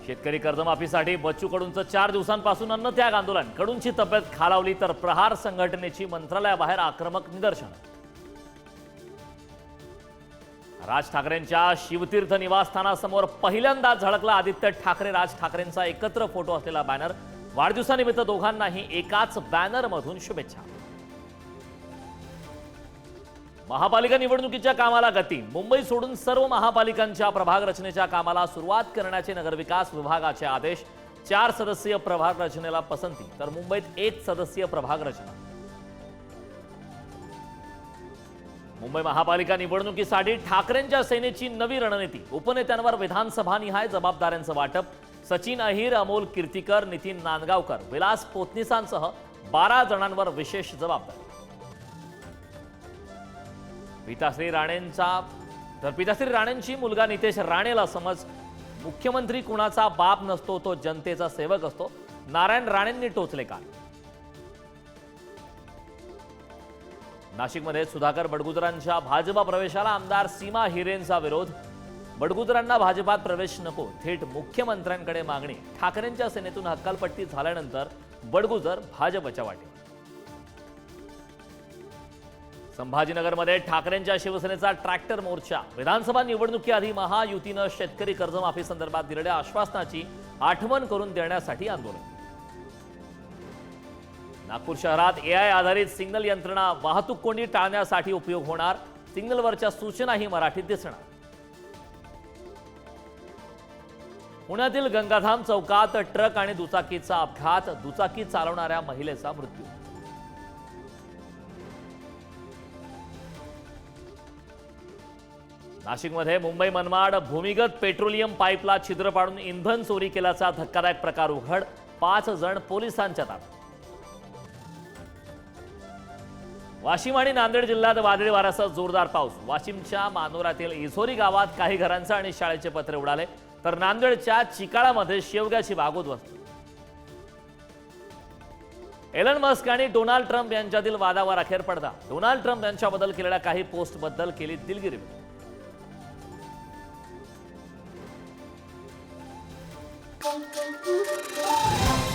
शेतकरी कर्जमाफीसाठी बच्चू कडूंचं 4 दिवसांपासून अन्नत्याग आंदोलन, कडूंची तब्येत खालावली तर प्रहार संघटनेची मंत्रालयाबाहेर आक्रमक निदर्शन। राज ठाकरेंच्या शिवतीर्थ निवासस्थानासमोर पहिल्यांदा झळकला आदित्य ठाकरे राज ठाकरेंचा एकत्र फोटो असलेला बॅनर, वाढदिवसानिमित्त दोघांनाही एकाच बॅनरमधून शुभेच्छा। महापालिका निवडणुकीच्या कामाला गती, मुंबई सोडून सर्व महापालिकांच्या प्रभाग रचनेच्या कामाला सुरुवात करण्याचे नगरविकास विभागाचे आदेश। 4 सदस्यीय प्रभाग रचनेला पसंती तर मुंबईत 1 सदस्यीय प्रभाग रचना। मुंबई महापालिका निवडणुकीसाठी ठाकरेंच्या सेनेची नवी रणनीती, उपनेत्यांवर विधानसभानिहाय जबाबदाऱ्यांचं वाटप। सचिन अहिर, अमोल कीर्तीकर, नितीन नांदगावकर, विलास पोतनीसांसह 12 जणांवर विशेष जबाबदारी। पिताश्री राणेंची मुलगा नितेश राणेला समज, मुख्यमंत्री कुणाचा बाप नसतो तो जनतेचा सेवक असतो, नारायण राणेंनी टोचले काल। नाशिकमध्ये सुधाकर बडगुजरांच्या भाजपा प्रवेशाला आमदार सीमा हिरेंचा विरोध, बडगुजरांना भाजपात प्रवेश नको, थेट मुख्यमंत्र्यांकडे मागणी। ठाकरेंच्या सेनेतून हक्कालपट्टी झाल्यानंतर बडगुजर भाजपच्या वाटेवर। संभाजीनगरमध्ये ठाकरेंच्या शिवसेनेचा ट्रॅक्टर मोर्चा, विधानसभा निवडणुकीआधी महायुतीनं शेतकरी कर्जमाफी संदर्भात दिलेल्या आश्वासनाची आठवण करून देण्यासाठी आंदोलन। नागपूर शहरात AI आधारित सिग्नल यंत्रणा वाहतूक कोंडी टाळण्यासाठी उपयोग होणार, सिग्नलवरच्या सूचनाही मराठीत दिसणार। पुण्यातील गंगाधाम चौकात ट्रक आणि दुचाकीचा अपघात, दुचाकी चालवणाऱ्या महिलेचा मृत्यू। नाशिकमध्ये मुंबई मनमाड भूमिगत पेट्रोलियम पाईपला छिद्र पाडून इंधन चोरी केल्याचा धक्कादायक प्रकार उघड, 5 जण पोलिसांच्या ताब्यात। वाशिम आणि नांदेड जिल्ह्यात वादळी वाऱ्यासह जोरदार पाऊस, वाशिमच्या मानोरातील इझोरी गावात काही घरांचे आणि शाळेचे पत्रे उडाले तर नांदेडच्या चिकाळामध्ये शेवग्याची बाग उद्ध्वस्त। एलन मस्क आणि डोनाल्ड ट्रम्प यांच्यातील वादावर अखेर पडदा, डोनाल्ड ट्रम्प यांच्याबद्दल केलेल्या काही पोस्टबद्दल केली दिलगिरी। Thank you.